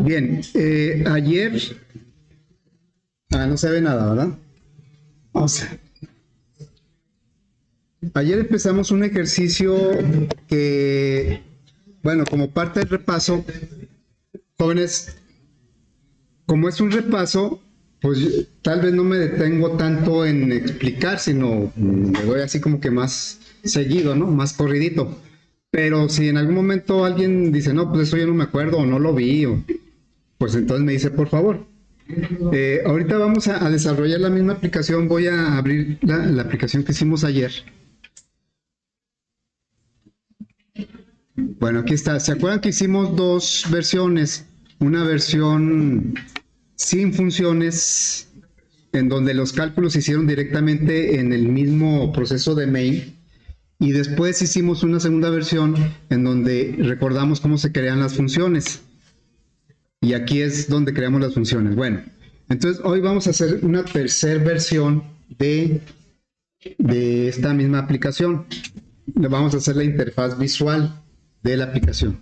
Bien, ayer... no se ve nada, ¿verdad? O sea, ayer empezamos un ejercicio que, bueno, como parte del repaso, jóvenes, como es un repaso, pues tal vez no me detengo tanto en explicar, sino me voy así como que más seguido, ¿no? Más corridito. Pero si en algún momento alguien dice, no, pues eso yo no me acuerdo o no lo vi, pues entonces me dice, por favor. Ahorita vamos a desarrollar la misma aplicación. Voy a abrir la aplicación que hicimos ayer. Bueno, aquí está. ¿Se acuerdan que hicimos dos versiones? Una versión sin funciones, en donde los cálculos se hicieron directamente en el mismo proceso de main. Y después hicimos una segunda versión en donde recordamos cómo se crean las funciones. Y aquí es donde creamos las funciones. Bueno, entonces hoy vamos a hacer una tercera versión de esta misma aplicación. Vamos a hacer la interfaz visual de la aplicación.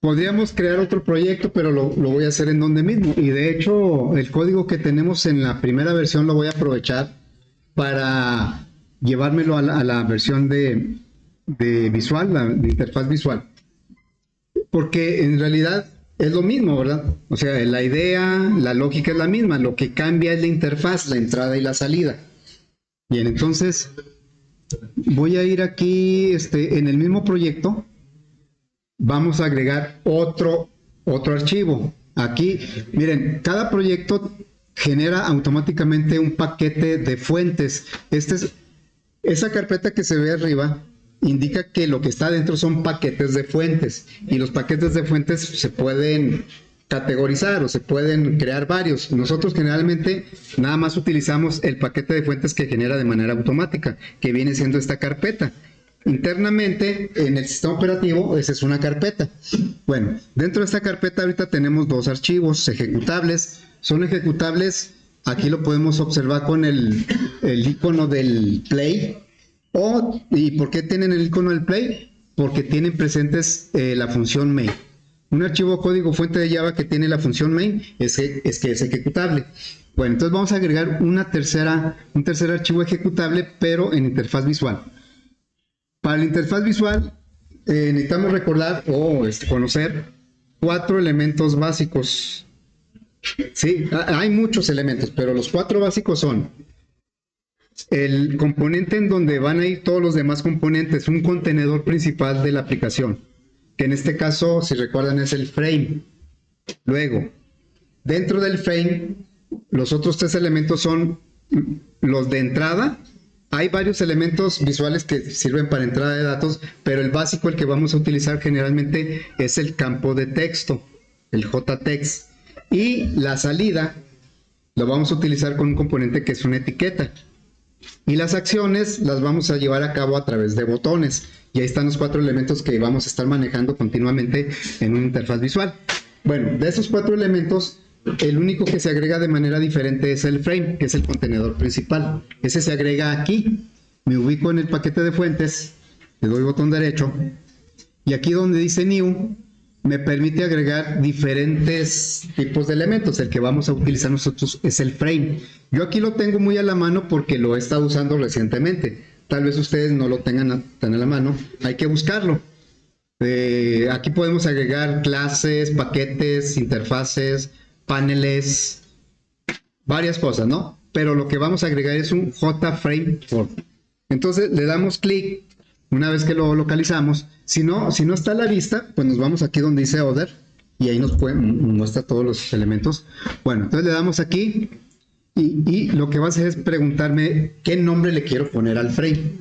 Podríamos crear otro proyecto, pero lo voy a hacer en donde mismo. Y de hecho, el código que tenemos en la primera versión lo voy a aprovechar para llevármelo a la versión de visual, de interfaz visual. Porque en realidad es lo mismo, ¿verdad? O sea, la idea, la lógica es la misma. Lo que cambia es la interfaz, la entrada y la salida. Bien, entonces voy a ir aquí en el mismo proyecto. Vamos a agregar otro archivo. Aquí, miren, cada proyecto genera automáticamente un paquete de fuentes. Esa carpeta que se ve arriba indica que lo que está dentro son paquetes de fuentes, y los paquetes de fuentes se pueden categorizar o se pueden crear varios. Nosotros generalmente nada más utilizamos el paquete de fuentes que genera de manera automática, que viene siendo esta carpeta. Internamente en el sistema operativo esa es una carpeta. Bueno, dentro de esta carpeta ahorita tenemos dos archivos ejecutables. Son ejecutables, aquí lo podemos observar con el icono del play. ¿Y por qué tienen el icono del play? Porque tienen presentes la función main. Un archivo código fuente de Java que tiene la función main es que es ejecutable. Bueno, entonces vamos a agregar un tercer archivo ejecutable, pero en interfaz visual. Para la interfaz visual necesitamos recordar o conocer 4 elementos básicos. Sí, hay muchos elementos, pero los 4 básicos son el componente en donde van a ir todos los demás componentes, un contenedor principal de la aplicación, que en este caso, si recuerdan, es el frame. Luego, dentro del frame, los otros 3 elementos son los de entrada. Hay varios elementos visuales que sirven para entrada de datos, pero el básico, el que vamos a utilizar generalmente, es el campo de texto, el JText. Y la salida lo vamos a utilizar con un componente que es una etiqueta. Y las acciones las vamos a llevar a cabo a través de botones. Y ahí están los 4 elementos que vamos a estar manejando continuamente en una interfaz visual. Bueno, de esos 4 elementos, el único que se agrega de manera diferente es el frame, que es el contenedor principal. Ese se agrega aquí. Me ubico en el paquete de fuentes, le doy botón derecho, y aquí donde dice New, me permite agregar diferentes tipos de elementos. El que vamos a utilizar nosotros es el frame. Yo aquí lo tengo muy a la mano porque lo he estado usando recientemente. Tal vez ustedes no lo tengan tan a la mano. Hay que buscarlo. Aquí podemos agregar clases, paquetes, interfaces, paneles, varias cosas, ¿no? Pero lo que vamos a agregar es un JFrame form. Entonces le damos clic una vez que lo localizamos. Si no está a la vista, pues nos vamos aquí donde dice Other y ahí nos muestra todos los elementos. Bueno, entonces le damos aquí y lo que va a hacer es preguntarme qué nombre le quiero poner al frame.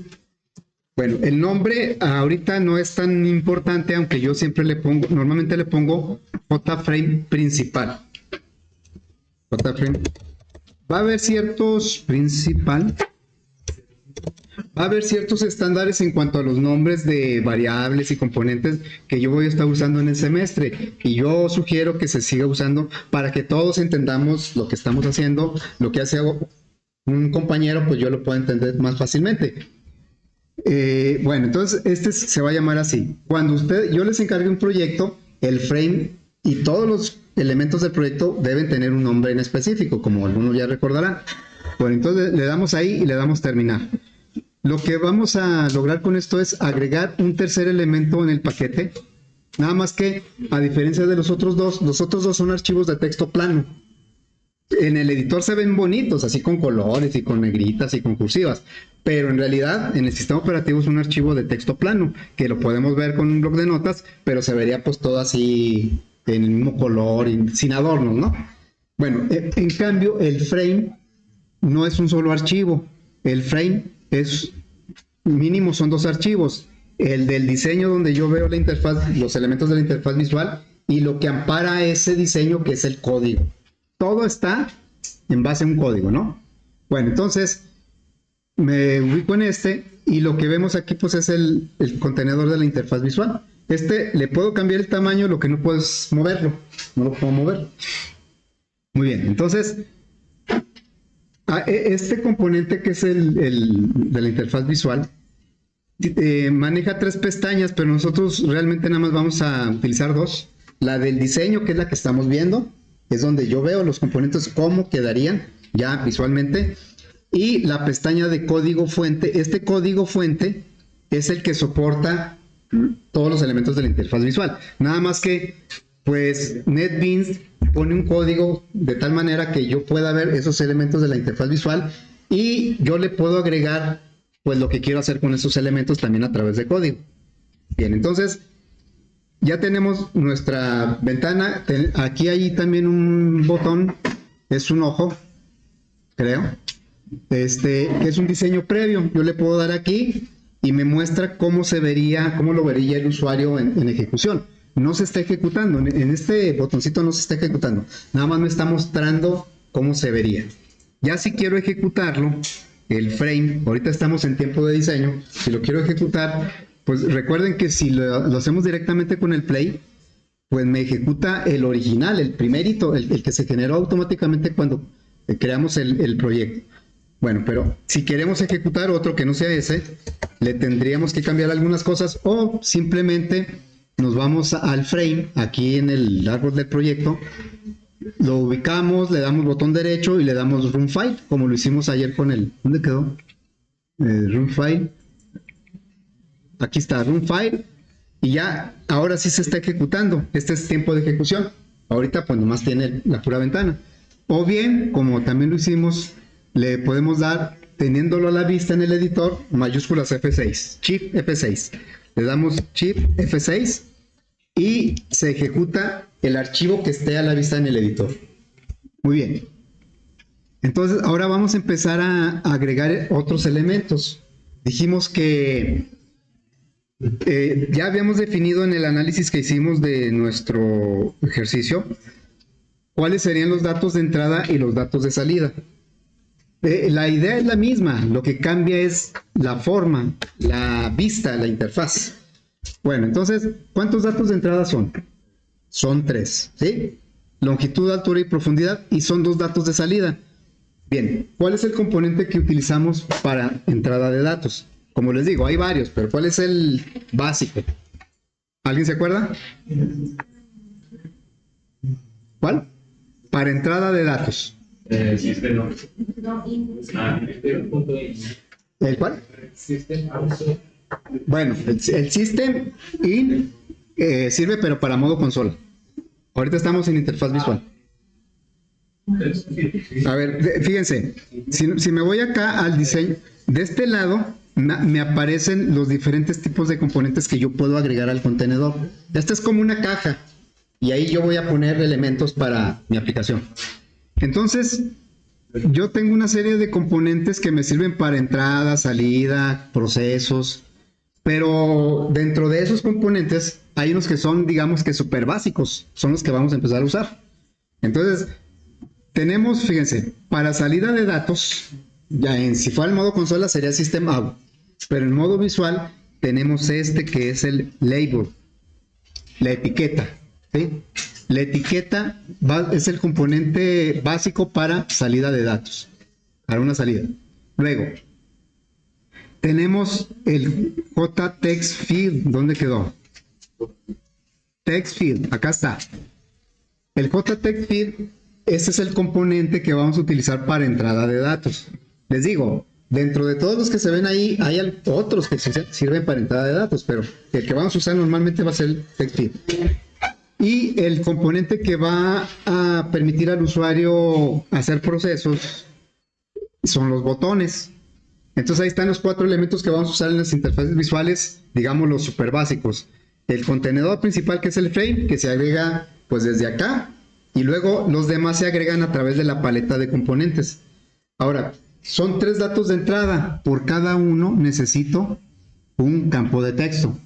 Bueno, el nombre ahorita no es tan importante, aunque yo siempre normalmente le pongo JFrame principal. JFrame. Va a haber ciertos estándares en cuanto a los nombres de variables y componentes que yo voy a estar usando en el semestre, y yo sugiero que se siga usando para que todos entendamos lo que estamos haciendo. Lo que hace un compañero, pues yo lo puedo entender más fácilmente. Bueno, entonces este se va a llamar así. Cuando yo les encargue un proyecto, el frame y todos los elementos del proyecto deben tener un nombre en específico, como algunos ya recordarán. Bueno, entonces le damos ahí y le damos terminar. Lo que vamos a lograr con esto es agregar un tercer elemento en el paquete. Nada más que, a diferencia de los otros dos son archivos de texto plano. En el editor se ven bonitos, así con colores y con negritas y con cursivas, pero en realidad en el sistema operativo es un archivo de texto plano, que lo podemos ver con un bloc de notas, pero se vería pues todo así en el mismo color y sin adornos, ¿no? Bueno, en cambio el frame no es un solo archivo, el frame es mínimo son dos archivos, el del diseño donde yo veo la interfaz, los elementos de la interfaz visual y lo que ampara ese diseño que es el código. Todo está en base a un código, ¿no? Bueno, entonces me ubico en este y lo que vemos aquí pues es el contenedor de la interfaz visual. Le puedo cambiar el tamaño, lo que no puedo es moverlo, no lo puedo mover. Muy bien, entonces este componente que es el de la interfaz visual maneja 3 pestañas, pero nosotros realmente nada más vamos a utilizar 2. La del diseño, que es la que estamos viendo, es donde yo veo los componentes cómo quedarían ya visualmente, y la pestaña de código fuente. Este código fuente es el que soporta todos los elementos de la interfaz visual, nada más que pues NetBeans pone un código de tal manera que yo pueda ver esos elementos de la interfaz visual y yo le puedo agregar pues lo que quiero hacer con esos elementos también a través de código. Bien, entonces ya tenemos nuestra ventana. Aquí hay también un botón, es un ojo, creo, que es un diseño previo. Yo le puedo dar aquí y me muestra cómo se vería, cómo lo vería el usuario en ejecución. No se está ejecutando, en este botoncito no se está ejecutando, nada más me está mostrando cómo se vería. Ya si quiero ejecutarlo, el frame, ahorita estamos en tiempo de diseño, si lo quiero ejecutar, pues recuerden que si lo hacemos directamente con el play, pues me ejecuta el original, el primerito, el que se generó automáticamente cuando creamos el proyecto. Bueno, pero si queremos ejecutar otro que no sea ese, le tendríamos que cambiar algunas cosas o simplemente nos vamos al frame, aquí en el árbol del proyecto, lo ubicamos, le damos botón derecho y le damos Run File, como lo hicimos ayer con el... ¿Dónde quedó? Run File. Aquí está, Run File. Y ya, ahora sí se está ejecutando. Este es tiempo de ejecución. Ahorita pues nomás tiene la pura ventana. O bien, como también lo hicimos, le podemos dar, teniéndolo a la vista en el editor, mayúsculas F6, Shift F6. Le damos Shift F6 y se ejecuta el archivo que esté a la vista en el editor. Muy bien. Entonces, ahora vamos a empezar a agregar otros elementos. Dijimos que ya habíamos definido en el análisis que hicimos de nuestro ejercicio cuáles serían los datos de entrada y los datos de salida. La idea es la misma, lo que cambia es la forma, la vista, la interfaz. Bueno, entonces, ¿cuántos datos de entrada son? Son 3, ¿sí? Longitud, altura y profundidad, y son 2 datos de salida. Bien, ¿cuál es el componente que utilizamos para entrada de datos? Como les digo, hay varios, pero ¿cuál es el básico? ¿Alguien se acuerda? ¿Cuál? Para entrada de datos. ¿El cuál? Bueno, el System in sirve pero para modo consola. Ahorita estamos en interfaz visual. A ver, fíjense, si me voy acá al diseño, de este lado me aparecen los diferentes tipos de componentes que yo puedo agregar al contenedor. Esta es como una caja y ahí yo voy a poner elementos para mi aplicación. Entonces, yo tengo una serie de componentes que me sirven para entrada, salida, procesos, pero dentro de esos componentes hay unos que son, digamos que súper básicos, son los que vamos a empezar a usar. Entonces, tenemos, fíjense, para salida de datos, si fuera el modo consola sería System Out, pero en modo visual tenemos este que es el label, la etiqueta, ¿sí? La etiqueta es el componente básico para salida de datos, para una salida. Luego, tenemos el JTextField. ¿Dónde quedó? TextField, acá está. El JTextField, este es el componente que vamos a utilizar para entrada de datos. Les digo, dentro de todos los que se ven ahí, hay otros que sirven para entrada de datos, pero el que vamos a usar normalmente va a ser el TextField. Y el componente que va a permitir al usuario hacer procesos son los botones. Entonces ahí están los 4 elementos que vamos a usar en las interfaces visuales, digamos los super básicos. El contenedor principal, que es el frame, que se agrega pues desde acá, y luego los demás se agregan a través de la paleta de componentes. Ahora, son 3 datos de entrada. Por cada uno necesito un campo de texto.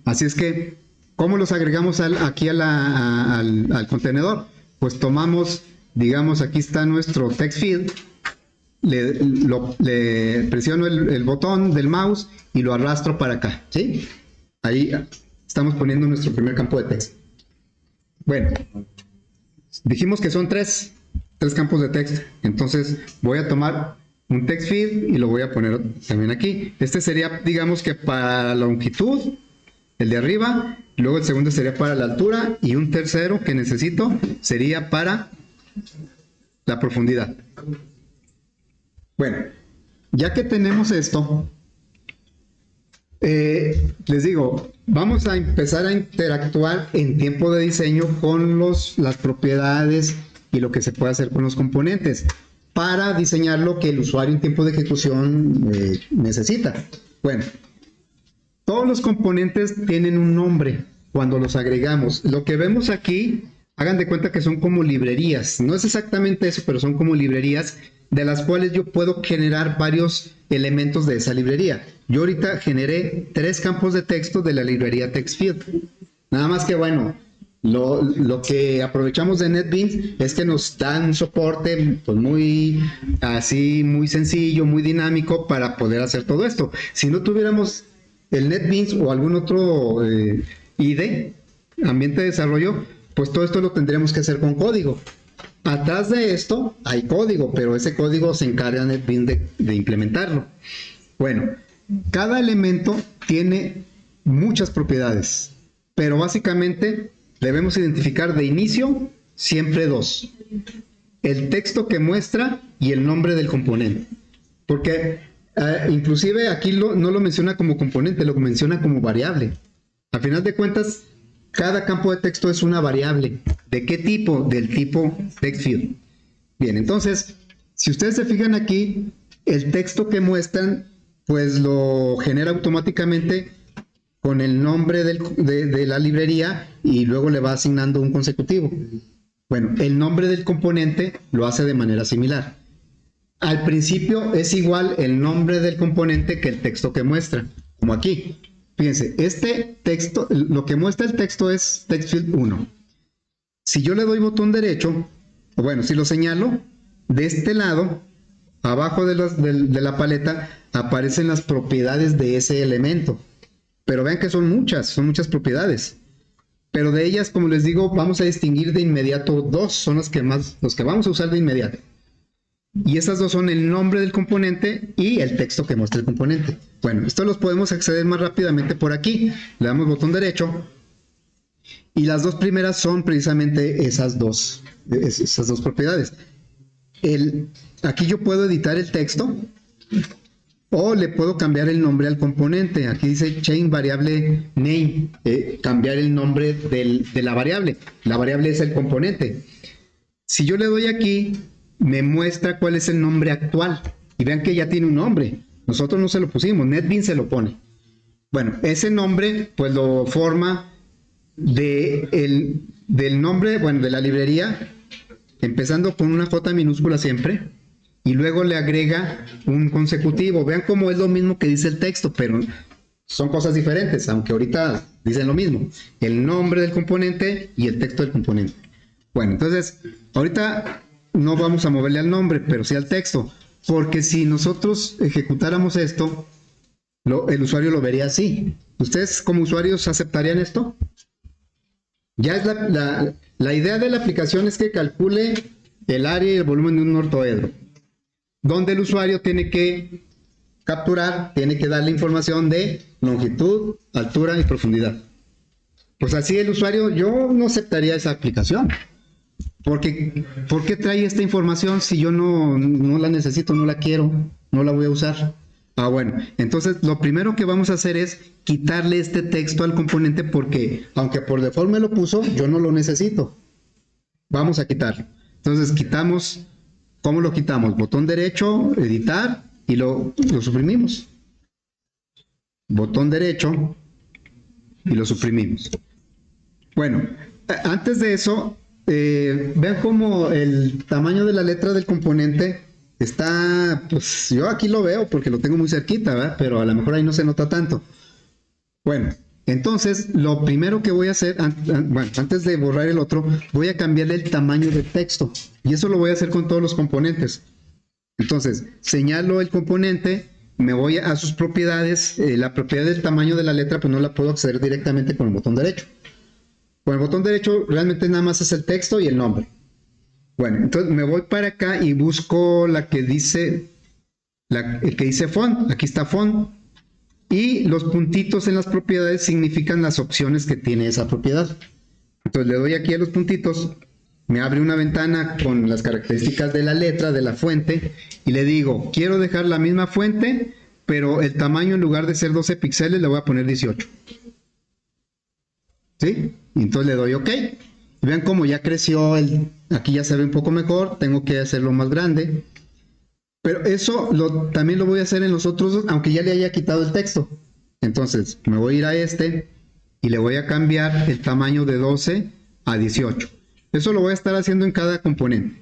Así es que, ¿cómo los agregamos aquí al contenedor? Pues tomamos, digamos, aquí está nuestro text field, le presiono el botón del mouse y lo arrastro para acá, ¿sí? Ahí estamos poniendo nuestro primer campo de texto. Bueno, dijimos que son 3 campos de texto. Entonces voy a tomar un text field y lo voy a poner también aquí. Este sería, digamos que para la longitud, el de arriba. Luego el segundo sería para la altura, y un tercero que necesito sería para la profundidad. Bueno, ya que tenemos esto, les digo, vamos a empezar a interactuar en tiempo de diseño con las propiedades y lo que se puede hacer con los componentes para diseñar lo que el usuario en tiempo de ejecución necesita. Bueno, todos los componentes tienen un nombre cuando los agregamos. Lo que vemos aquí, hagan de cuenta que son como librerías. No es exactamente eso, pero son como librerías de las cuales yo puedo generar varios elementos de esa librería. Yo ahorita generé 3 campos de texto de la librería TextField. Nada más que, bueno, lo que aprovechamos de NetBeans es que nos dan un soporte pues muy sencillo, muy dinámico para poder hacer todo esto. Si no tuviéramos el NetBeans o algún otro IDE, ambiente de desarrollo, pues todo esto lo tendríamos que hacer con código. Atrás de esto hay código, pero ese código se encarga NetBeans de implementarlo. Bueno, cada elemento tiene muchas propiedades, pero básicamente debemos identificar de inicio siempre 2. El texto que muestra y el nombre del componente. Porque inclusive aquí no lo menciona como componente, lo menciona como variable. A final de cuentas, cada campo de texto es una variable. ¿De qué tipo? Del tipo TextField. Bien, entonces, si ustedes se fijan aquí, el texto que muestran, pues lo genera automáticamente con el nombre de la librería y luego le va asignando un consecutivo. Bueno, el nombre del componente lo hace de manera similar. Al principio es igual el nombre del componente que el texto que muestra, como aquí. Fíjense, este texto, lo que muestra el texto es TextField 1. Si yo le doy botón derecho, o bueno, si lo señalo, de este lado, abajo de la paleta, aparecen las propiedades de ese elemento. Pero vean que son muchas propiedades. Pero de ellas, como les digo, vamos a distinguir de inmediato 2, son los que vamos a usar de inmediato. Y esas 2 son el nombre del componente y el texto que muestra el componente. Bueno, esto los podemos acceder más rápidamente por aquí. Le damos botón derecho y las 2 primeras son precisamente esas dos propiedades. Aquí yo puedo editar el texto o le puedo cambiar el nombre al componente. Aquí dice change variable name, cambiar el nombre de la variable. La variable es el componente. Si yo le doy aquí, me muestra cuál es el nombre actual. Y vean que ya tiene un nombre. Nosotros no se lo pusimos, NetBeans se lo pone. Bueno, ese nombre pues lo forma del nombre, bueno, de la librería, empezando con una J minúscula siempre, y luego le agrega un consecutivo. Vean cómo es lo mismo que dice el texto, pero son cosas diferentes, aunque ahorita dicen lo mismo. El nombre del componente y el texto del componente. Bueno, entonces, ahorita no vamos a moverle al nombre, pero sí al texto, porque si nosotros ejecutáramos esto, el usuario lo vería así. ¿Ustedes como usuarios aceptarían esto? Ya es la idea de la aplicación es que calcule el área y el volumen de un ortoedro, donde el usuario tiene que capturar, tiene que dar la información de longitud, altura y profundidad. Pues así el usuario, yo no aceptaría esa aplicación. Porque, ¿por qué trae esta información si yo no la necesito, no la quiero, no la voy a usar? Ah, bueno, entonces lo primero que vamos a hacer es quitarle este texto al componente porque, aunque por default me lo puso, yo no lo necesito. Vamos a quitarlo. Entonces quitamos, ¿cómo lo quitamos? Botón derecho, editar y lo suprimimos. Botón derecho y lo suprimimos. Bueno, antes de eso, vean cómo el tamaño de la letra del componente está, pues yo aquí lo veo porque lo tengo muy cerquita, ¿verdad? Pero a lo mejor ahí no se nota tanto. Bueno, entonces lo primero que voy a hacer, bueno, antes de borrar el otro, voy a cambiarle el tamaño del texto. Y eso lo voy a hacer con todos los componentes. Entonces, señalo el componente, me voy a sus propiedades, la propiedad del tamaño de la letra, pues no la puedo acceder directamente con el botón derecho. Con el botón derecho realmente nada más es el texto y el nombre. Bueno, entonces me voy para acá y busco la que dice, el que dice font. Aquí está font. Y los puntitos en las propiedades significan las opciones que tiene esa propiedad. Entonces le doy aquí a los puntitos, me abre una ventana con las características de la letra, de la fuente, y le digo, quiero dejar la misma fuente, pero el tamaño en lugar de ser 12 píxeles le voy a poner 18. ¿Sí? Y entonces le doy OK. Y vean cómo ya creció, aquí ya se ve un poco mejor, tengo que hacerlo más grande. Pero eso también lo voy a hacer en los otros dos, aunque ya le haya quitado el texto. Entonces me voy a ir a este y le voy a cambiar el tamaño de 12 a 18. Eso lo voy a estar haciendo en cada componente.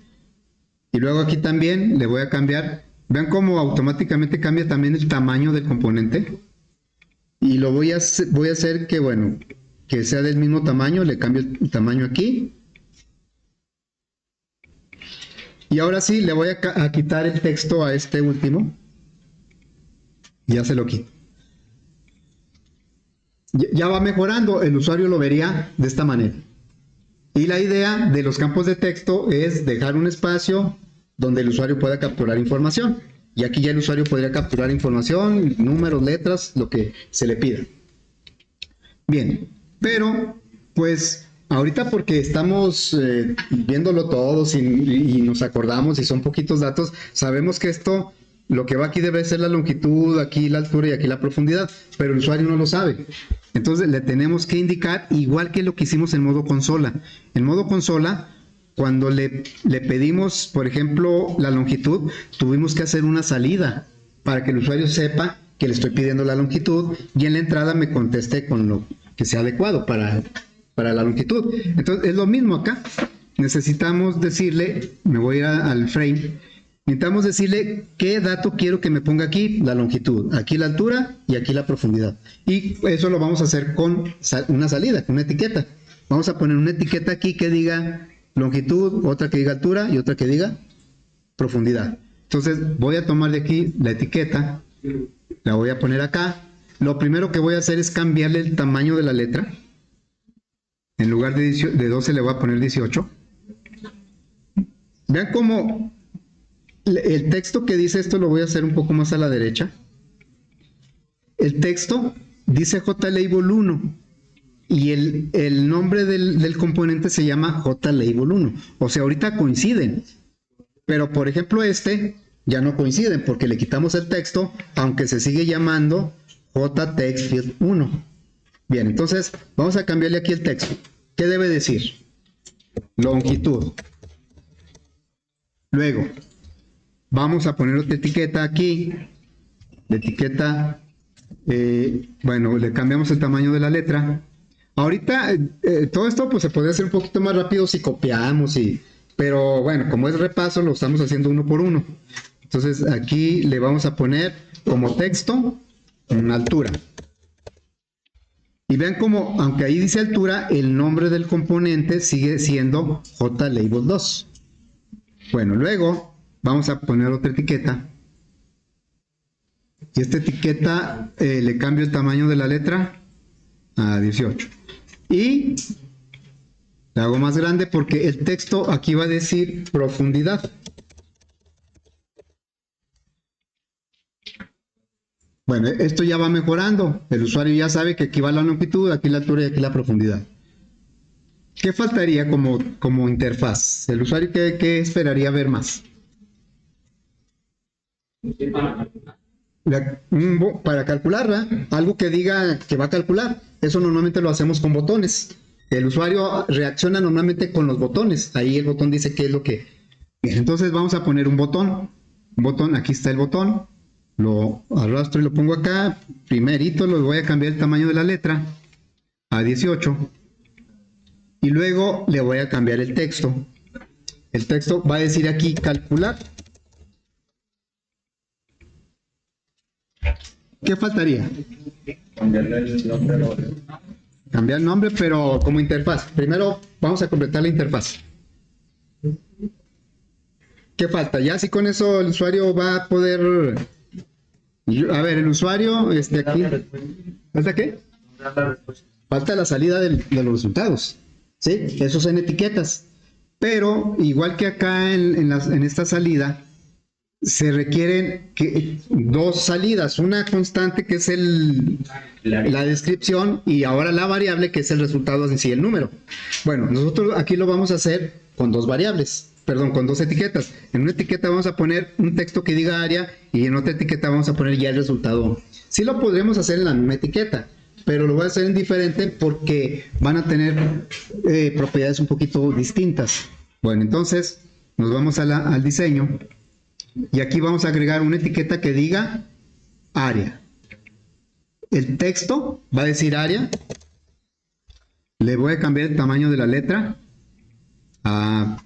Y luego aquí también le voy a cambiar, vean cómo automáticamente cambia también el tamaño del componente. Y lo voy a hacer que, bueno, que sea del mismo tamaño, le cambio el tamaño aquí. Y ahora sí, le voy a quitar el texto a este último. Ya se lo quito. Ya va mejorando, el usuario lo vería de esta manera. Y la idea de los campos de texto es dejar un espacio donde el usuario pueda capturar información. Y aquí ya el usuario podría capturar información, números, letras, lo que se le pida. Bien, pero pues ahorita porque estamos viéndolo todos y nos acordamos y son poquitos datos, sabemos que esto, lo que va aquí debe ser la longitud, aquí la altura y aquí la profundidad, pero el usuario no lo sabe. Entonces le tenemos que indicar igual que lo que hicimos en modo consola. En modo consola, cuando le pedimos, por ejemplo, la longitud, tuvimos que hacer una salida para que el usuario sepa que le estoy pidiendo la longitud y en la entrada me conteste con lo que sea adecuado para la longitud. Entonces es lo mismo acá. Necesitamos decirle, me voy a ir al frame, necesitamos decirle qué dato quiero que me ponga aquí, la longitud, aquí la altura y aquí la profundidad. Y eso lo vamos a hacer con una salida, con una etiqueta. Vamos a poner una etiqueta aquí que diga longitud, otra que diga altura y otra que diga profundidad. Entonces voy a tomar de aquí la etiqueta, la voy a poner acá. Lo primero que voy a hacer es cambiarle el tamaño de la letra. En lugar de 12 le voy a poner 18. Vean cómo el texto que dice esto lo voy a hacer un poco más a la derecha. El texto dice JLabel 1 y el nombre del componente se llama JLabel 1. O sea, ahorita coinciden. Pero por ejemplo este ya no coinciden porque le quitamos el texto, aunque se sigue llamando JTextField 1. Bien, entonces vamos a cambiarle aquí el texto. ¿Qué debe decir? Longitud. Luego, vamos a poner otra etiqueta aquí. La etiqueta, bueno, le cambiamos el tamaño de la letra. Ahorita, todo esto pues se podría hacer un poquito más rápido si copiamos, pero bueno, como es repaso, lo estamos haciendo uno por uno. Entonces aquí le vamos a poner como texto una altura. Y vean cómo, aunque ahí dice altura, el nombre del componente sigue siendo JLabel 2. Bueno, luego vamos a poner otra etiqueta. Y esta etiqueta le cambio el tamaño de la letra a 18. Y la hago más grande porque el texto aquí va a decir profundidad. Bueno, esto ya va mejorando. El usuario ya sabe que aquí va la longitud, aquí la altura y aquí la profundidad. ¿Qué faltaría como interfaz? ¿El usuario qué esperaría ver más? Para calcularla, algo que diga que va a calcular. Eso normalmente lo hacemos con botones. El usuario reacciona normalmente con los botones. Ahí el botón dice qué es lo que... Entonces vamos a poner un botón. Un botón, aquí está el botón. Lo arrastro y lo pongo acá. Primerito lo voy a cambiar el tamaño de la letra a 18. Y luego le voy a cambiar el texto. El texto va a decir aquí calcular. ¿Qué faltaría? Cambiar el nombre, pero como interfaz. Primero vamos a completar la interfaz. ¿Qué falta? Ya si con eso el usuario va a poder... A ver, el usuario, aquí... ¿Falta qué? Falta la salida de los resultados. ¿Sí? Esos en etiquetas. Pero, igual que acá en esta salida, se requieren dos salidas, una constante que es la descripción y ahora la variable que es el resultado en sí, el número. Bueno, nosotros aquí lo vamos a hacer con dos variables, perdón, con dos etiquetas. En una etiqueta vamos a poner un texto que diga área y en otra etiqueta vamos a poner ya el resultado. Sí lo podríamos hacer en la misma etiqueta, pero lo voy a hacer en diferente porque van a tener propiedades un poquito distintas. Bueno, entonces nos vamos al diseño. Y aquí vamos a agregar una etiqueta que diga área. El texto va a decir área. Le voy a cambiar el tamaño de la letra a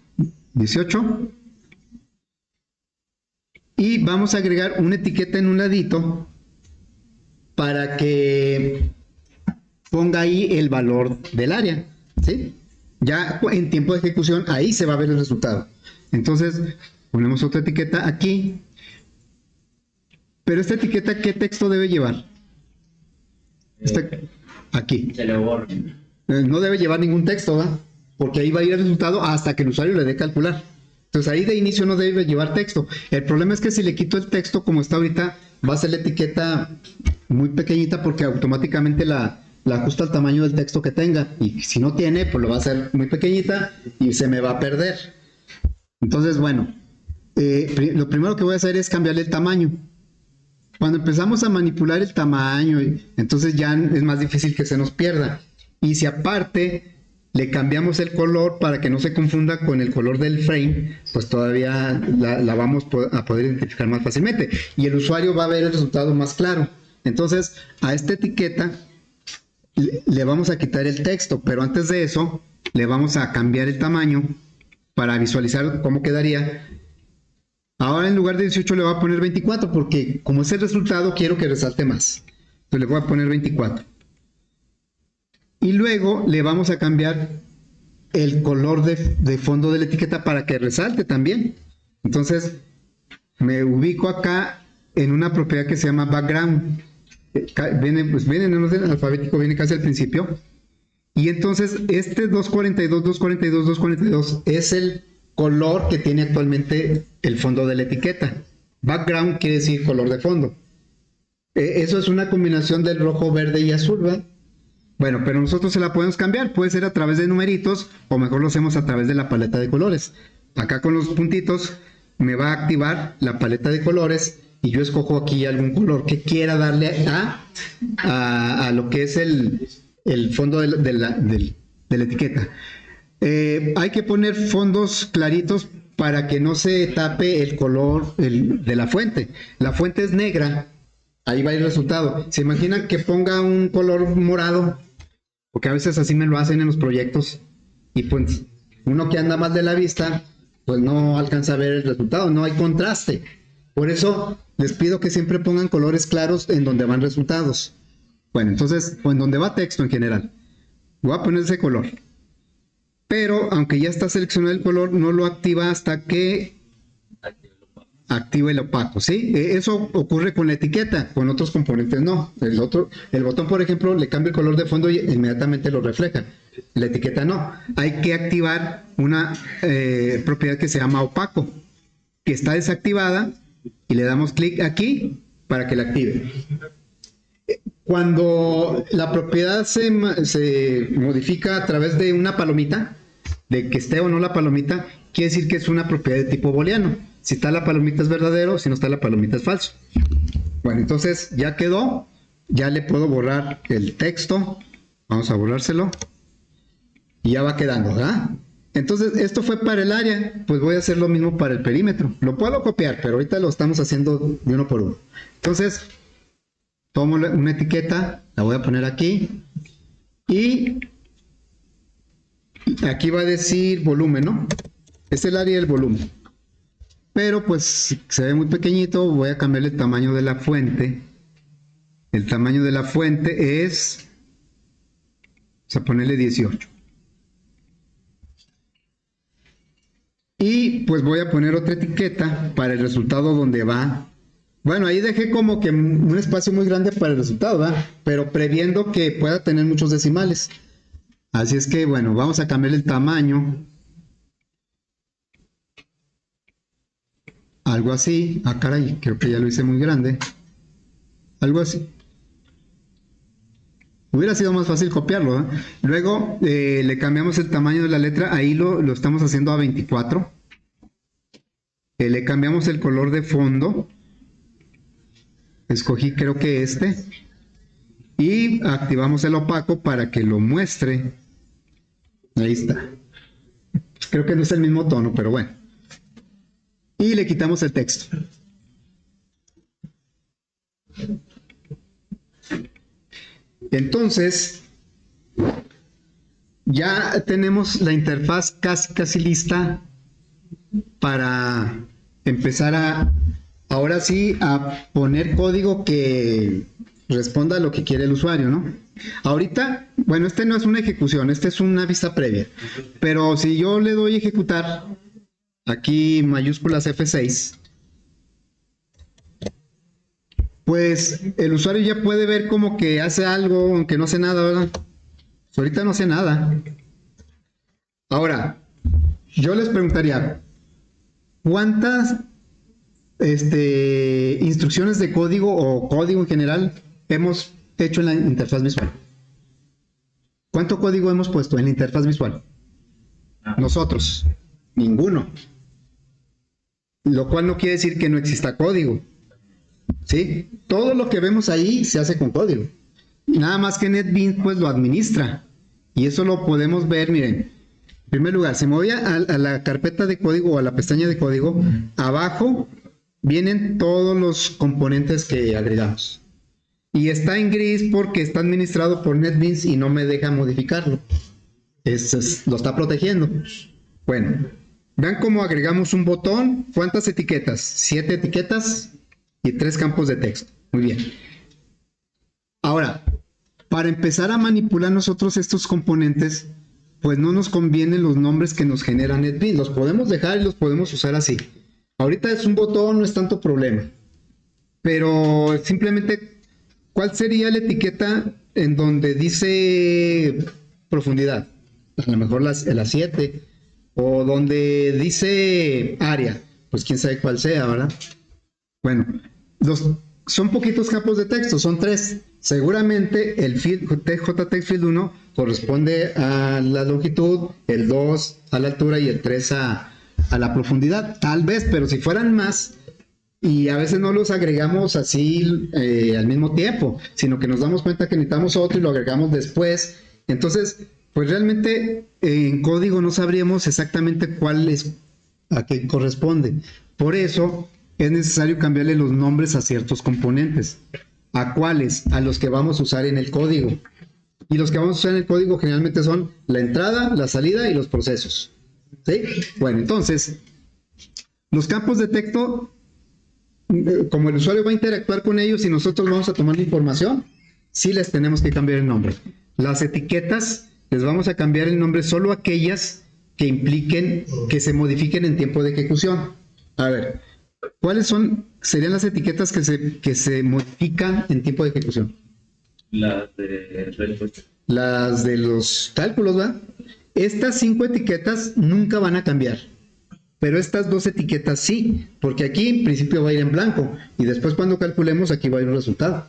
18. Y vamos a agregar una etiqueta en un ladito para que ponga ahí el valor del área. ¿Sí? Ya en tiempo de ejecución ahí se va a ver el resultado. Entonces... ponemos otra etiqueta aquí. Pero esta etiqueta, ¿qué texto debe llevar? Aquí. Se le borra. No debe llevar ningún texto, ¿verdad? Porque ahí va a ir el resultado hasta que el usuario le dé calcular. Entonces ahí de inicio no debe llevar texto. El problema es que si le quito el texto como está ahorita, va a ser la etiqueta muy pequeñita porque automáticamente la ajusta al tamaño del texto que tenga. Y si no tiene, pues lo va a hacer muy pequeñita y se me va a perder. Entonces, bueno. Lo primero que voy a hacer es cambiarle el tamaño. Cuando empezamos a manipular el tamaño, entonces ya es más difícil que se nos pierda. Y si aparte le cambiamos el color para que no se confunda con el color del frame, pues todavía la vamos a poder identificar más fácilmente. Y el usuario va a ver el resultado más claro. Entonces, a esta etiqueta le vamos a quitar el texto, pero antes de eso le vamos a cambiar el tamaño para visualizar cómo quedaría. Ahora en lugar de 18 le voy a poner 24 porque como es el resultado quiero que resalte más. Entonces le voy a poner 24. Y luego le vamos a cambiar el color de fondo de la etiqueta para que resalte también. Entonces me ubico acá en una propiedad que se llama background. Viene en el orden alfabético, viene casi al principio. Y entonces este 242, 242, 242 es el color que tiene actualmente el fondo de la etiqueta. Background quiere decir color de fondo. Eso es una combinación del rojo, verde y azul, ¿verdad? Bueno, pero nosotros se la podemos cambiar. Puede ser a través de numeritos o mejor lo hacemos a través de la paleta de colores. Acá con los puntitos me va a activar la paleta de colores y yo escojo aquí algún color que quiera darle a lo que es el fondo de la etiqueta. Hay que poner fondos claritos para que no se tape el color de la fuente. La fuente es negra, ahí va el resultado. ¿Se imaginan que ponga un color morado? Porque a veces así me lo hacen en los proyectos. Y pues uno que anda más de la vista, pues no alcanza a ver el resultado, no hay contraste. Por eso les pido que siempre pongan colores claros en donde van resultados. Bueno, entonces, o en donde va texto en general. Voy a poner ese color. Pero aunque ya está seleccionado el color, no lo activa hasta que active el opaco, ¿sí? Eso ocurre con la etiqueta, con otros componentes no. El botón, por ejemplo, le cambia el color de fondo y inmediatamente lo refleja. La etiqueta no. Hay que activar una propiedad que se llama opaco, que está desactivada y le damos clic aquí para que la active. Cuando la propiedad se modifica a través de una palomita, de que esté o no la palomita, quiere decir que es una propiedad de tipo booleano. Si está la palomita es verdadero, si no está la palomita es falso. Bueno, entonces ya quedó, ya le puedo borrar el texto, vamos a borrárselo, y ya va quedando, ¿verdad? Entonces, esto fue para el área, pues voy a hacer lo mismo para el perímetro. Lo puedo copiar, pero ahorita lo estamos haciendo de uno por uno. Entonces, tomo una etiqueta, la voy a poner aquí, y aquí va a decir volumen, ¿no? Es el área del volumen. Pero pues se ve muy pequeñito, voy a cambiarle el tamaño de la fuente. El tamaño de la fuente es, vamos a ponerle 18. Y pues voy a poner otra etiqueta para el resultado donde va. Bueno, ahí dejé como que un espacio muy grande para el resultado, ¿verdad? Pero previendo que pueda tener muchos decimales. Así es que, bueno, vamos a cambiar el tamaño. Algo así. Ah, caray, creo que ya lo hice muy grande. Algo así. Hubiera sido más fácil copiarlo, ¿eh? Luego le cambiamos el tamaño de la letra. Ahí lo estamos haciendo a 24. Le cambiamos el color de fondo. Escogí creo que este. Y activamos el opaco para que lo muestre. Ahí está. Creo que no es el mismo tono, pero bueno. Y le quitamos el texto. Entonces, ya tenemos la interfaz casi lista para empezar ahora sí, a poner código que responda a lo que quiere el usuario, ¿no? Ahorita, bueno, este no es una ejecución, este es una vista previa, pero si yo le doy ejecutar, aquí mayúsculas F6, pues el usuario ya puede ver como que hace algo, aunque no hace nada, ¿verdad? Pues ahorita no hace nada. Ahora, yo les preguntaría, ¿cuántas instrucciones de código o código en general hemos hecho en la interfaz visual? ¿Cuánto código hemos puesto en la interfaz visual? Nosotros, ninguno. Lo cual no quiere decir que no exista código. ¿Sí? Todo lo que vemos ahí se hace con código. Nada más que NetBeans pues lo administra. Y eso lo podemos ver, miren. En primer lugar, si me voy a la carpeta de código o a la pestaña de código, abajo vienen todos los componentes que agregamos. Y está en gris porque está administrado por NetBeans y no me deja modificarlo. Lo está protegiendo. Bueno, vean cómo agregamos un botón. ¿Cuántas etiquetas? 7 etiquetas y 3 campos de texto. Muy bien. Ahora, para empezar a manipular nosotros estos componentes, pues no nos convienen los nombres que nos genera NetBeans. Los podemos dejar y los podemos usar así. Ahorita es un botón, no es tanto problema. Pero simplemente, ¿cuál sería la etiqueta en donde dice profundidad? A lo mejor la 7. O donde dice área. Pues quién sabe cuál sea, ¿verdad? Bueno, son poquitos campos de texto, son 3. Seguramente el JTextField 1 corresponde a la longitud, el 2 a la altura y el 3 a la profundidad. Tal vez, pero si fueran más, y a veces no los agregamos así al mismo tiempo, sino que nos damos cuenta que necesitamos otro y lo agregamos después. Entonces, pues realmente en código no sabríamos exactamente cuál es a qué corresponde. Por eso es necesario cambiarle los nombres a ciertos componentes. ¿A cuáles? A los que vamos a usar en el código. Y los que vamos a usar en el código generalmente son la entrada, la salida y los procesos. ¿Sí? Bueno, entonces, los campos de texto, como el usuario va a interactuar con ellos y nosotros vamos a tomar la información, sí les tenemos que cambiar el nombre. Las etiquetas, les vamos a cambiar el nombre solo a aquellas que impliquen que se modifiquen en tiempo de ejecución. A ver, ¿cuáles serían las etiquetas que se modifican en tiempo de ejecución? Las de los cálculos, ¿verdad? Estas 5 etiquetas nunca van a cambiar. pero estas dos etiquetas sí, porque aquí en principio va a ir en blanco y después cuando calculemos aquí va a ir un resultado.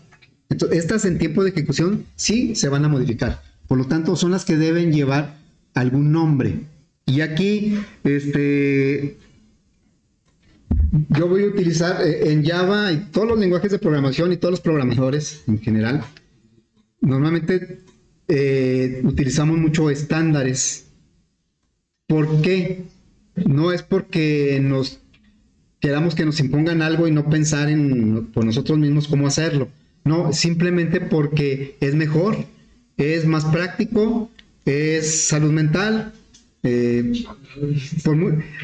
Entonces, estas en tiempo de ejecución sí se van a modificar. Por lo tanto, son las que deben llevar algún nombre. Y aquí, yo voy a utilizar en Java y todos los lenguajes de programación y todos los programadores en general. Normalmente utilizamos mucho estándares. ¿Por qué? No es porque nos queramos que nos impongan algo y no pensar por nosotros mismos cómo hacerlo. No, simplemente porque es mejor, es más práctico, es salud mental.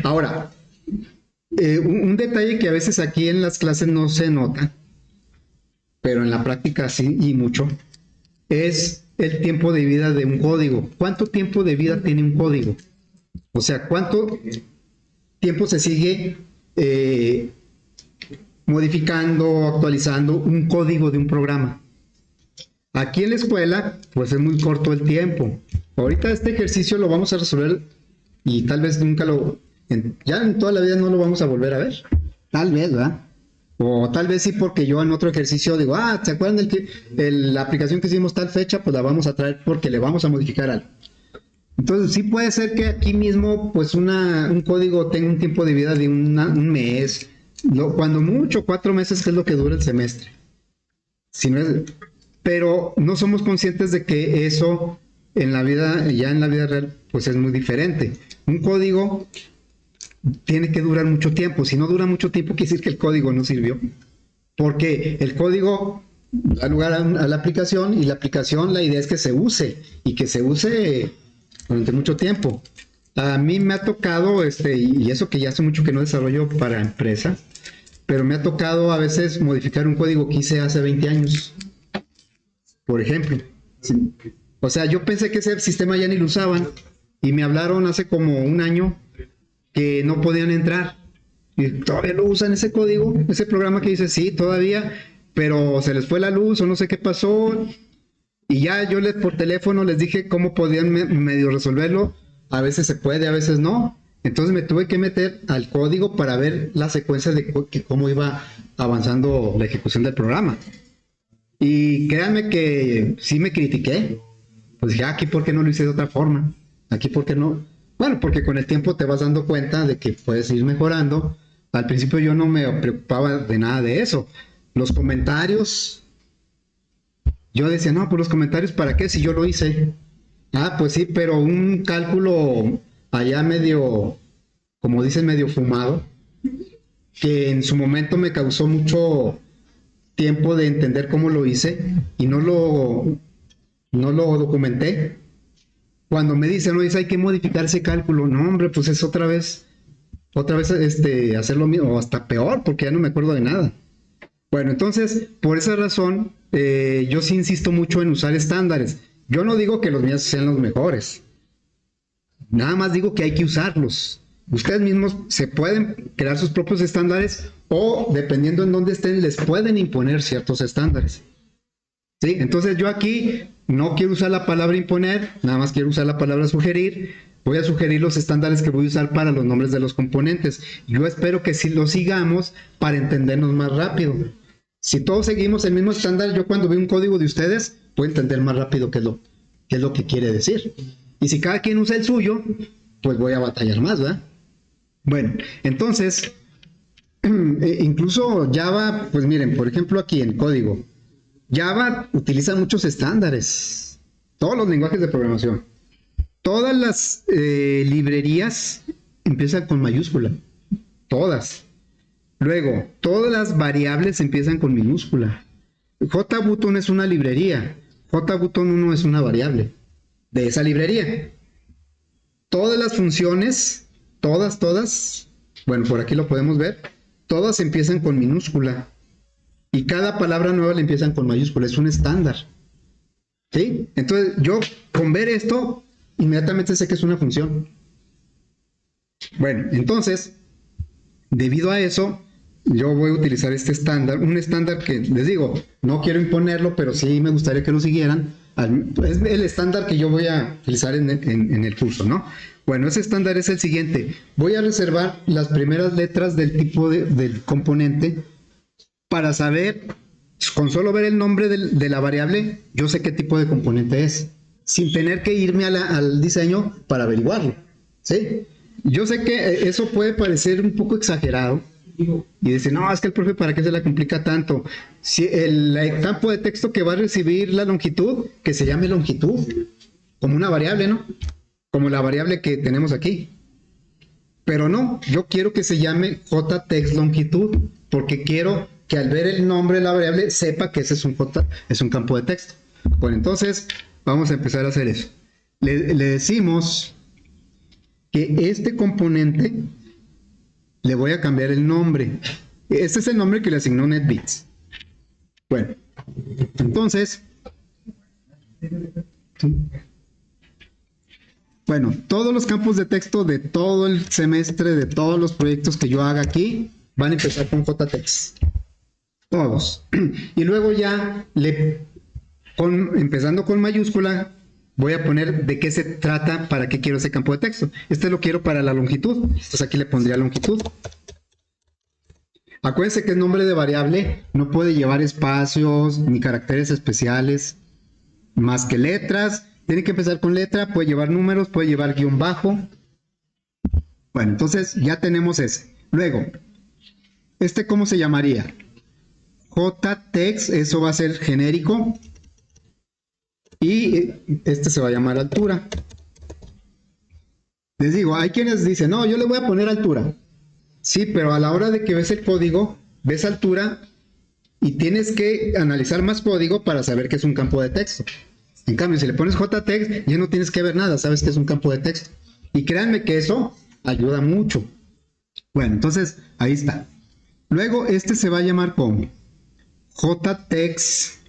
Ahora, un detalle que a veces aquí en las clases no se nota, pero en la práctica sí y mucho, es el tiempo de vida de un código. ¿Cuánto tiempo de vida tiene un código? O sea, ¿cuánto tiempo se sigue modificando, actualizando un código de un programa? Aquí en la escuela, pues es muy corto el tiempo. Ahorita este ejercicio lo vamos a resolver y tal vez nunca ya en toda la vida no lo vamos a volver a ver. Tal vez, ¿verdad? O tal vez sí, porque yo en otro ejercicio digo, ¿se acuerdan la aplicación que hicimos tal fecha? Pues la vamos a traer porque le vamos a modificar algo. Entonces sí puede ser que aquí mismo pues un código tenga un tiempo de vida de un mes, cuando mucho 4 meses, que es lo que dura el semestre. Si no es, pero no somos conscientes de que eso ya en la vida real pues es muy diferente. Un código tiene que durar mucho tiempo. Si no dura mucho tiempo, quiere decir que el código no sirvió. Porque el código da lugar a la aplicación y la aplicación, la idea es que se use y que se use durante mucho tiempo. A mí me ha tocado, y eso que ya hace mucho que no desarrollo para empresa, pero me ha tocado a veces modificar un código que hice hace 20 años, por ejemplo. Sí. O sea, yo pensé que ese sistema ya ni lo usaban y me hablaron hace como un año que no podían entrar. Y todavía lo usan ese código, ese programa que dice, sí, todavía, pero se les fue la luz o no sé qué pasó. Y ya yo por teléfono les dije cómo podían medio resolverlo. A veces se puede, a veces no. Entonces me tuve que meter al código para ver la secuencia de cómo iba avanzando la ejecución del programa. Y créanme que sí me critiqué. Pues dije, aquí ¿por qué no lo hice de otra forma? Aquí ¿por qué no? Bueno, porque con el tiempo te vas dando cuenta de que puedes ir mejorando. Al principio yo no me preocupaba de nada de eso. Los comentarios, yo decía, no, pues los comentarios, ¿para qué? Si yo lo hice. Pues sí, pero un cálculo allá medio, como dicen, medio fumado, que en su momento me causó mucho tiempo de entender cómo lo hice y no lo documenté. Cuando me dicen, no, hay que modificar ese cálculo, no, hombre, pues es otra vez hacer lo mismo, o hasta peor, porque ya no me acuerdo de nada. Bueno, entonces, por esa razón, yo sí insisto mucho en usar estándares. Yo no digo que los míos sean los mejores. Nada más digo que hay que usarlos. Ustedes mismos se pueden crear sus propios estándares o, dependiendo en dónde estén, les pueden imponer ciertos estándares. ¿Sí? Entonces, yo aquí no quiero usar la palabra imponer, nada más quiero usar la palabra sugerir. Voy a sugerir los estándares que voy a usar para los nombres de los componentes. Yo espero que sí los sigamos para entendernos más rápido. Si todos seguimos el mismo estándar, yo cuando veo un código de ustedes, puedo entender más rápido qué es lo que quiere decir. Y si cada quien usa el suyo, pues voy a batallar más, ¿verdad? Bueno, entonces, incluso Java, pues miren, por ejemplo aquí en código, Java utiliza muchos estándares, todos los lenguajes de programación. Todas las librerías empiezan con mayúscula, todas. Luego, todas las variables empiezan con minúscula. JButton es una librería, JButton 1 es una variable de esa librería. Todas las funciones, todas, bueno, por aquí lo podemos ver, todas empiezan con minúscula. Y cada palabra nueva le empiezan con mayúscula, es un estándar. ¿Sí? Entonces, yo con ver esto, inmediatamente sé que es una función. Bueno, entonces, debido a eso, yo voy a utilizar este estándar, un estándar que les digo, no quiero imponerlo, pero sí me gustaría que lo siguieran. Es el estándar que yo voy a utilizar en el curso, ¿no? Bueno, ese estándar es el siguiente. Voy a reservar las primeras letras del tipo del componente para saber, con solo ver el nombre de la variable, yo sé qué tipo de componente es, sin tener que irme al diseño para averiguarlo, ¿sí? Yo sé que eso puede parecer un poco exagerado y decir, no, es que el profe, ¿para qué se la complica tanto? Si el campo de texto que va a recibir la longitud, que se llame longitud, como una variable, ¿no? Como la variable que tenemos aquí. Pero no, yo quiero que se llame jtext longitud, porque quiero que al ver el nombre de la variable sepa que ese es un campo de texto. Bueno, entonces vamos a empezar a hacer eso. Le decimos que este componente le voy a cambiar el nombre. Este es el nombre que le asignó NetBeans. Bueno, entonces, bueno, todos los campos de texto de todo el semestre, de todos los proyectos que yo haga aquí, van a empezar con jtext. Todos. Y luego ya, empezando con mayúscula, voy a poner de qué se trata, para qué quiero ese campo de texto. Este lo quiero para la longitud. Entonces aquí le pondría longitud. Acuérdense que el nombre de variable no puede llevar espacios ni caracteres especiales, más que letras. Tiene que empezar con letra, puede llevar números, puede llevar guión bajo. Bueno, entonces ya tenemos ese. Luego, ¿cómo se llamaría? Jtext, eso va a ser genérico. Y este se va a llamar altura. Les digo, hay quienes dicen, no, yo le voy a poner altura. Sí, pero a la hora de que ves el código, ves altura y tienes que analizar más código para saber que es un campo de texto. En cambio, si le pones jtext, ya no tienes que ver nada, sabes que es un campo de texto. Y créanme que eso ayuda mucho. Bueno, entonces, ahí está. Luego, se va a llamar como jtext.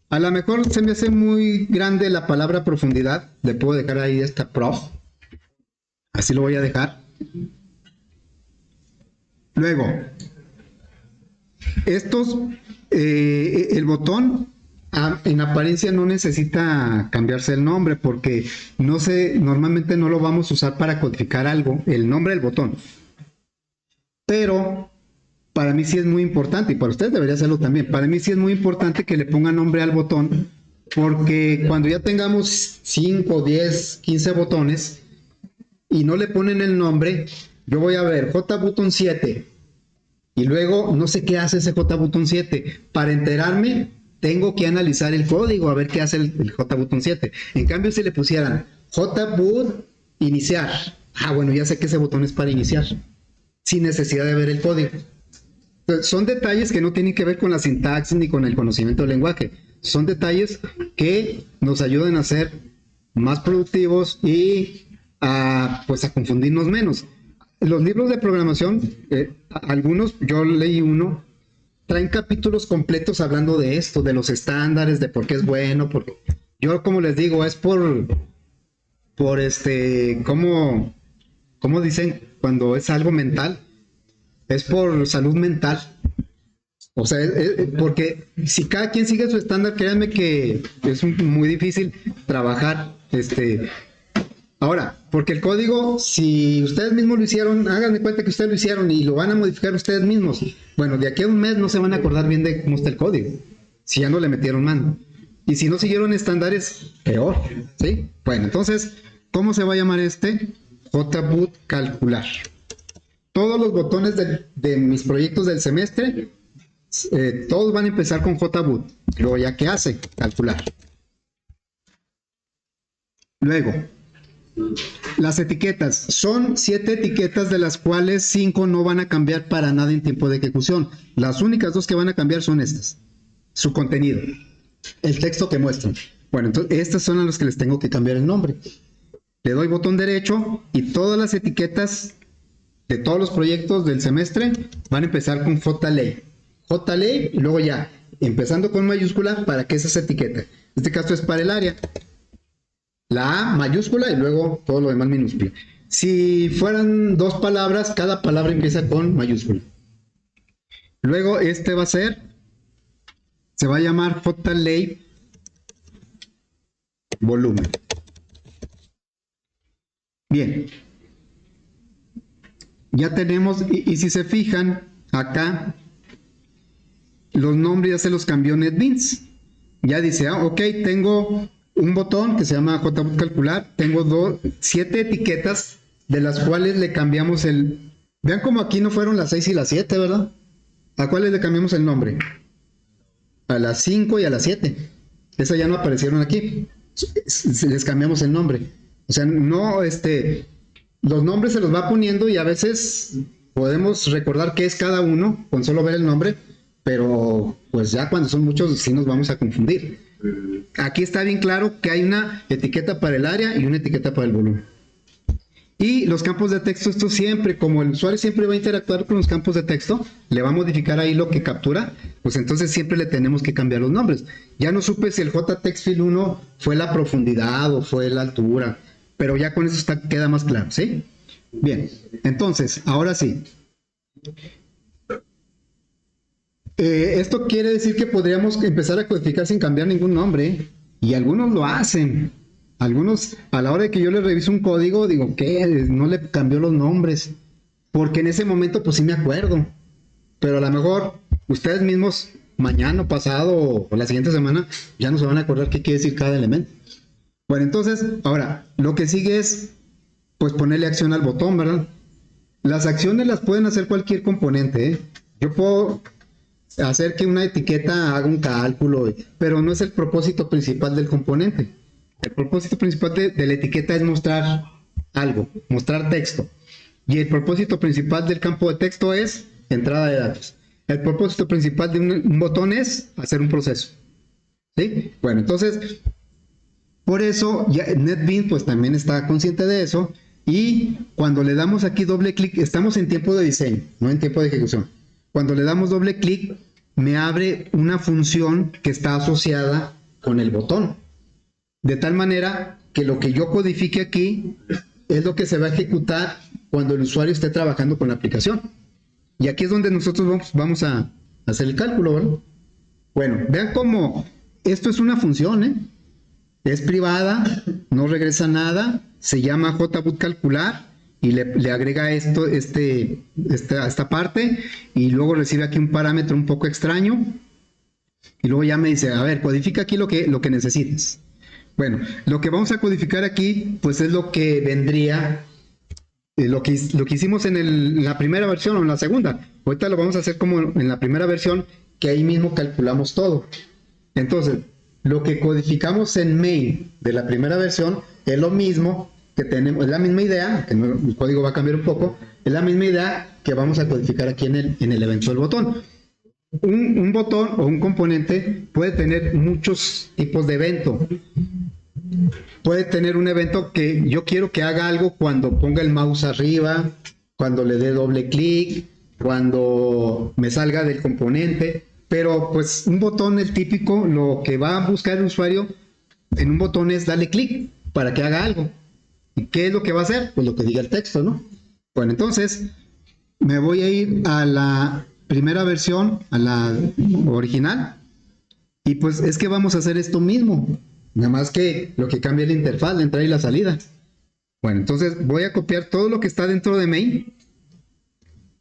A lo mejor se me hace muy grande la palabra profundidad. Le puedo dejar ahí esta prof. Así lo voy a dejar. Luego, el botón en apariencia no necesita cambiarse el nombre porque normalmente no lo vamos a usar para codificar algo, el nombre del botón. Pero para mí sí es muy importante, y para ustedes debería hacerlo también, para mí sí es muy importante que le pongan nombre al botón, porque cuando ya tengamos 5, 10, 15 botones y no le ponen el nombre, yo voy a ver JButton 7 y luego no sé qué hace ese JButton 7. Para enterarme, tengo que analizar el código a ver qué hace el JButton 7. En cambio, si le pusieran JBut iniciar, bueno, ya sé que ese botón es para iniciar, sin necesidad de ver el código. Entonces, son detalles que no tienen que ver con la sintaxis ni con el conocimiento del lenguaje. Son detalles que nos ayudan a ser más productivos y a confundirnos menos. Los libros de programación, algunos, yo leí uno, traen capítulos completos hablando de esto, de los estándares, de por qué es bueno, porque yo, como les digo, es ¿cómo dicen cuando es algo mental? Es por salud mental. O sea, porque si cada quien sigue su estándar, créanme que es muy difícil trabajar. Ahora, porque el código, si ustedes mismos lo hicieron, háganme cuenta que ustedes lo hicieron y lo van a modificar ustedes mismos. Bueno, de aquí a un mes no se van a acordar bien de cómo está el código, si ya no le metieron mano. Y si no siguieron estándares, peor, ¿sí? Bueno, entonces, ¿cómo se va a llamar JBut calcular. Todos los botones de mis proyectos del semestre, todos van a empezar con JBut. Luego, ¿ya qué hace? Calcular. Luego, las etiquetas. Son 7 etiquetas, de las cuales 5 no van a cambiar para nada en tiempo de ejecución. Las únicas 2 que van a cambiar son estas. Su contenido. El texto que muestran. Bueno, entonces estas son a las que les tengo que cambiar el nombre. Le doy botón derecho y todas las etiquetas de todos los proyectos del semestre van a empezar con JLay. JLay y luego ya, empezando con mayúscula, ¿para qué es esa etiqueta? En este caso es para el área. La A mayúscula y luego todo lo demás minúscula. Si fueran 2 palabras, cada palabra empieza con mayúscula. Luego se va a llamar JLay volumen. Bien. Ya tenemos, y si se fijan, acá, los nombres ya se los cambió NetBeans. Ya dice, ok, tengo un botón que se llama JBoot Calcular, tengo 7 etiquetas, de las cuales le cambiamos el... Vean como aquí no fueron las 6 y las 7, ¿verdad? ¿A cuáles le cambiamos el nombre? A las 5 y a las 7. Esas ya no aparecieron aquí. Les cambiamos el nombre. O sea, no, los nombres se los va poniendo y a veces podemos recordar qué es cada uno con solo ver el nombre, pero pues ya cuando son muchos sí nos vamos a confundir. Aquí está bien claro que hay una etiqueta para el área y una etiqueta para el volumen. Y los campos de texto, esto siempre, como el usuario siempre va a interactuar con los campos de texto, le va a modificar ahí lo que captura, pues entonces siempre le tenemos que cambiar los nombres. Ya no supe si el JTextField 1 fue la profundidad o fue la altura, pero ya con eso queda más claro, ¿sí? Bien, entonces, ahora sí. Esto quiere decir que podríamos empezar a codificar sin cambiar ningún nombre, ¿eh? Y algunos lo hacen. Algunos, a la hora de que yo les reviso un código, digo, ¿qué? No le cambió los nombres. Porque en ese momento, pues sí me acuerdo. Pero a lo mejor ustedes mismos, mañana, pasado o la siguiente semana, ya no se van a acordar qué quiere decir cada elemento. Bueno, entonces, ahora, lo que sigue es, pues ponerle acción al botón, ¿verdad? Las acciones las pueden hacer cualquier componente, ¿eh? Yo puedo hacer que una etiqueta haga un cálculo, pero no es el propósito principal del componente. El propósito principal de la etiqueta es mostrar algo, mostrar texto. Y el propósito principal del campo de texto es entrada de datos. El propósito principal de un botón es hacer un proceso. ¿Sí? Bueno, entonces, por eso ya NetBeans pues también está consciente de eso. Y cuando le damos aquí doble clic, estamos en tiempo de diseño, no en tiempo de ejecución. Cuando le damos doble clic, me abre una función que está asociada con el botón. De tal manera que lo que yo codifique aquí es lo que se va a ejecutar cuando el usuario esté trabajando con la aplicación. Y aquí es donde nosotros vamos a hacer el cálculo, ¿verdad? Bueno, vean cómo esto es una función, ¿eh? Es privada, no regresa nada, se llama JBoot Calcular y le agrega esta parte y luego recibe aquí un parámetro un poco extraño y luego ya me dice, a ver, codifica aquí lo que necesites. Bueno, lo que vamos a codificar aquí, pues es lo que vendría, lo que hicimos en la primera versión o en la segunda. Ahorita lo vamos a hacer como en la primera versión, que ahí mismo calculamos todo. Entonces, lo que codificamos en main de la primera versión es lo mismo que tenemos, es la misma idea, que el código va a cambiar un poco, es la misma idea que vamos a codificar aquí en el evento del botón. Un botón o un componente puede tener muchos tipos de evento. Puede tener un evento que yo quiero que haga algo cuando ponga el mouse arriba, cuando le dé doble clic, cuando me salga del componente, pero pues un botón, el típico, lo que va a buscar el usuario en un botón es darle clic para que haga algo. ¿Y qué es lo que va a hacer? Pues lo que diga el texto, ¿no? Bueno, entonces me voy a ir a la primera versión, a la original, y pues es que vamos a hacer esto mismo, nada más que lo que cambia es la interfaz, la entrada y la salida. Bueno, entonces voy a copiar todo lo que está dentro de main,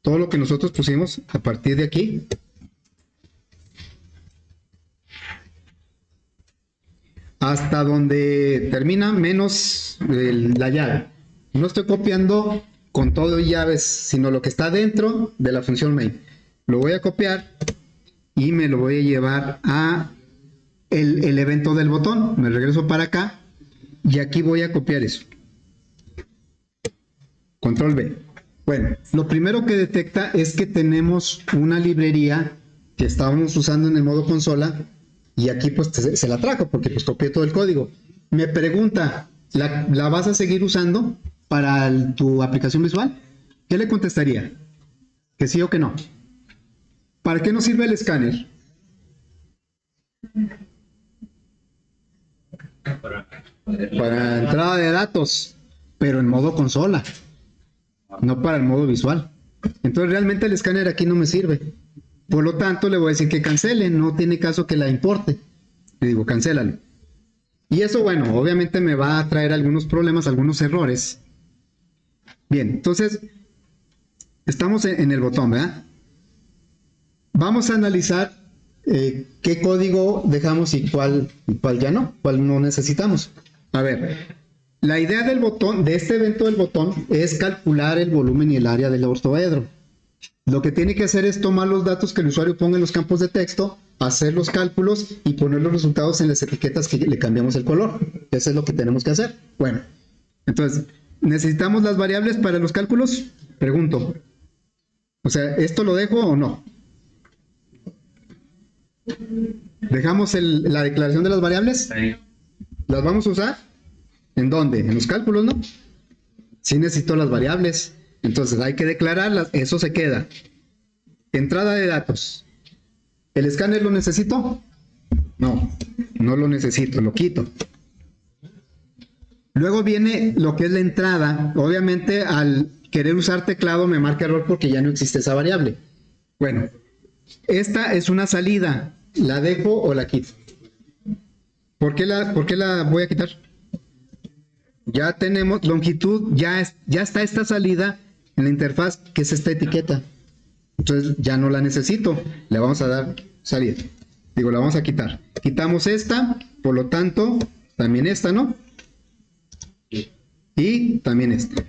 todo lo que nosotros pusimos a partir de aquí, hasta donde termina menos la llave. No estoy copiando con todo y llaves, sino lo que está dentro de la función main. Lo voy a copiar y me lo voy a llevar a el evento del botón. Me regreso para acá y aquí voy a copiar eso. Control B. Bueno, lo primero que detecta es que tenemos una librería que estábamos usando en el modo consola y aquí pues se la trajo porque pues copié todo el código. Me pregunta, ¿la vas a seguir usando para tu aplicación visual? ¿Qué le contestaría? ¿Que sí o que no? ¿Para qué nos sirve el escáner? Para entrada de datos, pero en modo consola, no para el modo visual. Entonces realmente el escáner aquí no me sirve. Por lo tanto le voy a decir que cancele, no tiene caso que la importe. Le digo, cancélalo. Y eso, bueno, obviamente me va a traer algunos problemas, algunos errores. Bien, entonces, estamos en el botón, ¿verdad? Vamos a analizar qué código dejamos y cuál ya no, cuál no necesitamos. A ver, la idea del botón, de este evento del botón, es calcular el volumen y el área del ortoedro. Lo que tiene que hacer es tomar los datos que el usuario ponga en los campos de texto, hacer los cálculos y poner los resultados en las etiquetas que le cambiamos el color. Eso es lo que tenemos que hacer. Bueno, entonces, ¿necesitamos las variables para los cálculos? Pregunto. O sea, ¿esto lo dejo o no? ¿Dejamos la declaración de las variables? Sí. ¿Las vamos a usar? ¿En dónde? En los cálculos, ¿no? Sí necesito las variables. Entonces hay que declararlas. Eso se queda. Entrada de datos. ¿El escáner lo necesito? No, no lo necesito, lo quito. Luego viene lo que es la entrada. Obviamente al querer usar teclado me marca error porque ya no existe esa variable. Bueno, esta es una salida. ¿La dejo o la quito? ¿Por qué la voy a quitar? Ya tenemos longitud, ya está esta salida en la interfaz, que es esta etiqueta. Entonces ya no la necesito. Le vamos a dar salida. Digo, la vamos a quitar. Quitamos esta, por lo tanto, también esta, ¿no? Y también esta.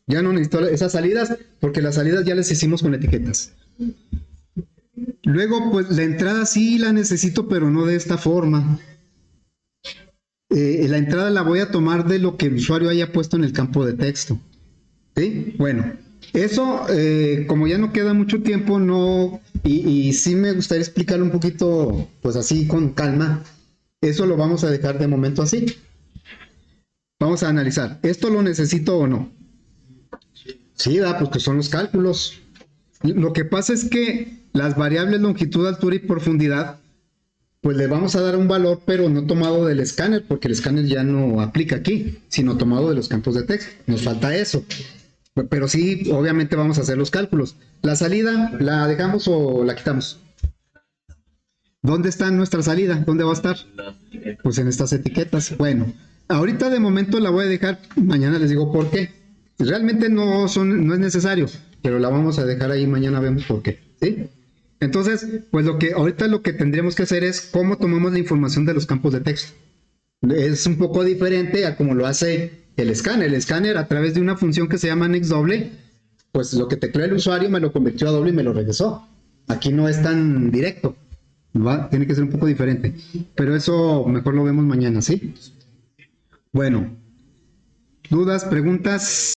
Ya no necesito esas salidas, porque las salidas ya las hicimos con etiquetas. Luego, pues la entrada sí la necesito, pero no de esta forma. La entrada la voy a tomar de lo que el usuario haya puesto en el campo de texto. ¿Sí? Bueno, eso, como ya no queda mucho tiempo, no, y sí me gustaría explicarlo un poquito, pues así con calma. Eso lo vamos a dejar de momento así. Vamos a analizar, ¿esto lo necesito o no? Sí, porque son los cálculos. Lo que pasa es que las variables longitud, altura y profundidad, pues le vamos a dar un valor, pero no tomado del escáner, porque el escáner ya no aplica aquí, sino tomado de los campos de texto. Nos falta eso. Pero sí, obviamente vamos a hacer los cálculos. ¿La salida la dejamos o la quitamos? ¿Dónde está nuestra salida? ¿Dónde va a estar? Pues en estas etiquetas. Bueno, ahorita de momento la voy a dejar, mañana les digo por qué. Realmente no es necesario, pero la vamos a dejar ahí, mañana vemos por qué. ¿Sí? Entonces, pues ahorita lo que tendríamos que hacer es cómo tomamos la información de los campos de texto. Es un poco diferente a como lo hace el escáner. El escáner, a través de una función que se llama nextDouble, pues lo que tecleó el usuario me lo convirtió a doble y me lo regresó. Aquí no es tan directo. Tiene que ser un poco diferente. Pero eso mejor lo vemos mañana, ¿sí? Bueno, ¿dudas, preguntas?